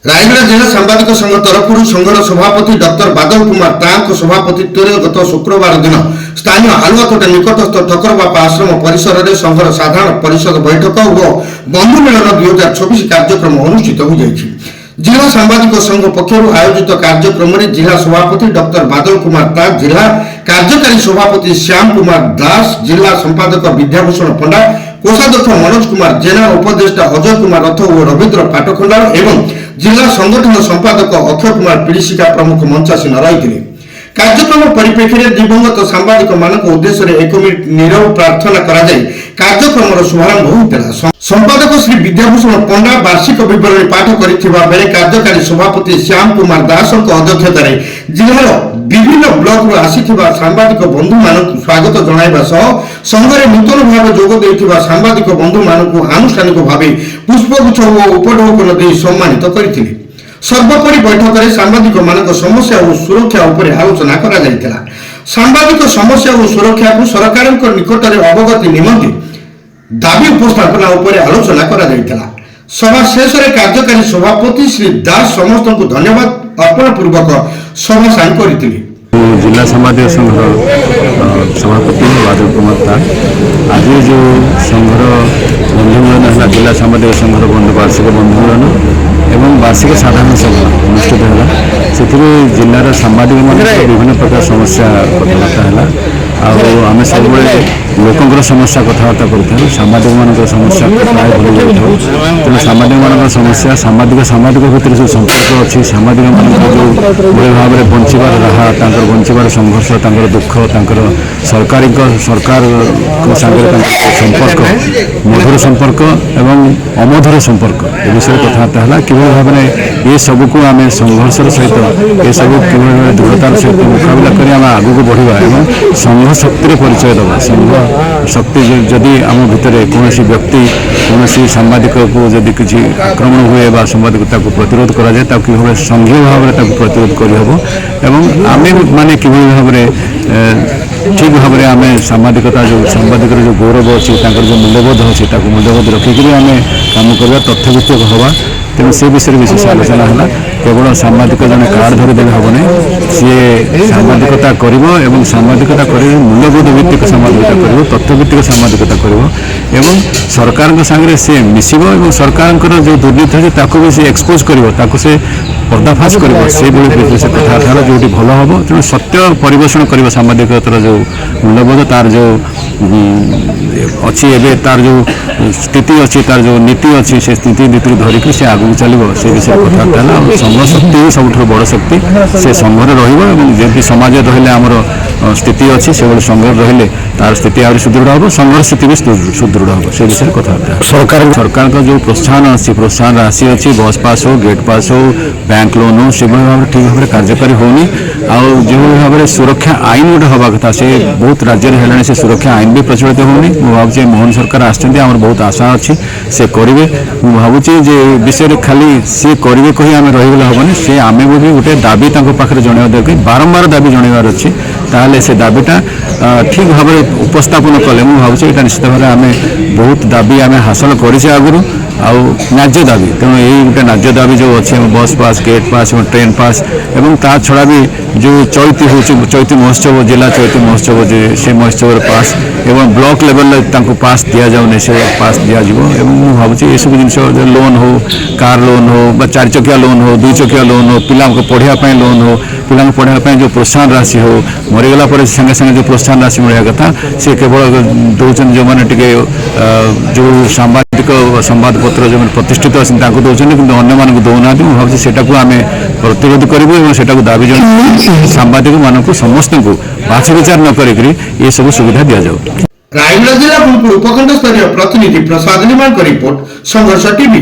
रायगढ़ जिला सांबादिक संघ तरफ संघर सभापति डॉक्टर बादल कुमार तांक सभापतित्व गत शुक्रवार दिन स्थानीय हालुआकोट निकटस्थ ठकरबापा आश्रम परिसर में संघर साधारण परिषद बैठक और बंधु मिलन 2024 कार्यक्रम अनुष्ठित हो जायछि। जिला सांबादिक संघ पक्षर आयोजित कार्यक्रम में जिला सभापति डॉक्टर बादल कुमार तांक, जिला कार्यकारी सभापति श्याम कुमार दास, जिला संपादक विद्याभूषण पंडा, कोषाध्यक्ष मनोज कुमार जेना, उपदेष्टा अजय कुमार रथ और रवींद्र पाटखंडार एवं जिला संगठन संपादक अक्षय कुमार पीड़िशिका प्रमुख मंचासीन रही। कार्यक्रम परिप्रेक्षी में दिवंगत सांबादिक मानक उद्देश्य 1 मिनिट नीरव प्रार्थना करा जाय कार्यक्रम शुभारंभ होता। संपादक श्री विद्याभूषण पंडा वार्षिक विवरणी पाठ करथिबा बेले कार्यकारी सभापति श्याम कुमार दास अध्यक्षता जिलार विभिन्न ब्लॉक आसीथिबा सांबादिक बंधु मानक स्वागत जणाइबा सह संघरे नूतन भाव जोग देथिबा सांबादिक बंधु मानक आनुष्ठानिक भाव पुष्पगुच्छ और उपढौकन दे सम्मानित करथिले। सर्वोपरि बैठक में सांबादिक मानक समस्या और सुरक्षा उपर आलोचना करा जायतिला। सांबादिक समस्या और सुरक्षा को सरकार निकट में अवगति निमंते दाबी उपस्थापना उपर आलोचना करा जायतिला। सभा शेष में कार्यकारी सभापति श्री दास समस्त को धन्यवाद अर्पण पूर्वक सभा साइन करथिले। जिला सांबादिक संघ सभापति बादल कुमार तांक आज जो संघर बंधुमिलन है जिला सांबादिक संघर वार्षिक बंधुमिलन एवं वार्षिक साधारण सभा अनुष्ठित है। से जिलार सांबादिक मान विभिन्न प्रकार समस्या कथबार्ता है आम सब लोकंर समस्या कथबार्ता कर सांबादिक मान समस्या प्राय भूल जाऊ तेणु सांबादिक मान समस्या सामाजिक सामाजिक भितर जो संपर्क अच्छी सामाजिक मान जो भाई भाव में बंचार राह बंचार संघर्ष दुख सरकार संपर्क मधुर संपर्क एवं अमधुर संपर्क ए विषय कथबार्ता है कि भाव में ये सबको आम संघर्ष सहित ये सब कि दृढ़तार सहित मुकाबला कर आगे को बढ़ा एवं संघ शक्ति परिचय दबा। संघ शक्ति जदि आम भितर कौन व्यक्ति कौन सांबादिक को जदि किसी आक्रमण हुए सांबादिकता को प्रतिरोध करा जाए कि भाव संघीय भाव में प्रतिरोध करहब एवं आम मैंने कि भाव में ठीक भाव में आम सांबादिकता जो सांबादिक जो गौरव अच्छी जो मूल्यबोध अच्छी मूल्यबोध रखिक आम कम करवा तथ्यभित्तिक हवा। तेणु से विषय विशेष आलोचना है केवल सांबादिक जन कार्ड धरदे हेबनी सी सांबादिकता कर सांबादिकता कर मूल्यबोध भित्तिक सांबादिकता कर तथ्यभित्तिक सांबादिकता कर सरकार सागर सी मिसब और सरकार जो दुर्नीति अच्छे भी सी एक्सपोज कर से पर्दाफाश कर कथा जो भल हम तेणु सत्य परिवेषण कर सांबादिकतार जो मूल्यबोध तार जो अच्छी एवं तार जो स्थिति अच्छी तार जो नीति अच्छी से स्थिति नीति धरिक से आगू चलो से विषय कथबार्ता है। संघ शक्ति ही सब बड़ शक्ति से संघरे रही समाज रही आमर स्थिति अच्छी से संघ रही तार स्थिति आहरी सुदृढ़ हम संघर स्थिति भी सुदृढ़ हम से विषय कथबार्ता। सरकार का जो प्रोत्साहन अच्छी प्रोत्साहन राशि अच्छी बस पास हो गेट पास हो बैंक लोन हो से भाव ठीक भाव में कार्यकारी होनी जो भाव में सुरक्षा आईन गोटे हवा कथा से बहुत राज्य है से सुरक्षा आईन भी प्रचलित होनी मुझे भावी मोहन सरकार आम बहुत आशा अच्छी से करेंगे मुझे भावुँ विषय खाली सी करेंगे कही आम रहीगले हेनी से आम भी गोटे दाबी पाखे जनवा दरकार बारंबार दाबी जनवार अच्छी ताले से दाबीटा ठीक भाव में उपस्थापन कले मुझे भावुँ यहाँ निश्चित भाव में आम बहुत दाबी आम हासिल करें आगु न्याज्य दाबी तेणु यही गोटे न्याज्य दाबी जो अच्छे बस पास गेट पास और ट्रेन पास एवं ता छड़ा भी जो चैती हो चैती महोत्सव जिला चैती महोत्सव से महोत्सव पास एवं ब्लॉक लेवल पास दि जाऊनी से पास दिज्व मुझे भावुँ ये सब जिन लोन हो कार लोन हो 4 चकिया लोन हो 2 चकिया लोन हो पिला पढ़ाई लोन हो पिला पढ़ाई जो प्रोत्साहन राशि हो मरीगला संगे संगे जो प्रोत्साहन राशि मिलवा कथा सी केवल दौरान जो मैंने जो सांबादिक संवाद पत्र जो प्रतिष्ठित अच्छे दौरान कि अन्य मानक दौना मुझे भावुँ से आम प्रतिरोध करूँ से दाबी जन सांबादिक मानक समस्त को बाछ विचार न कर सब सुविधा दि जाऊ। रायगढ़ जिला उपखंड स्तरीय प्रतिनिधि प्रसाद निमाल रिपोर्ट संघर्ष टीवी।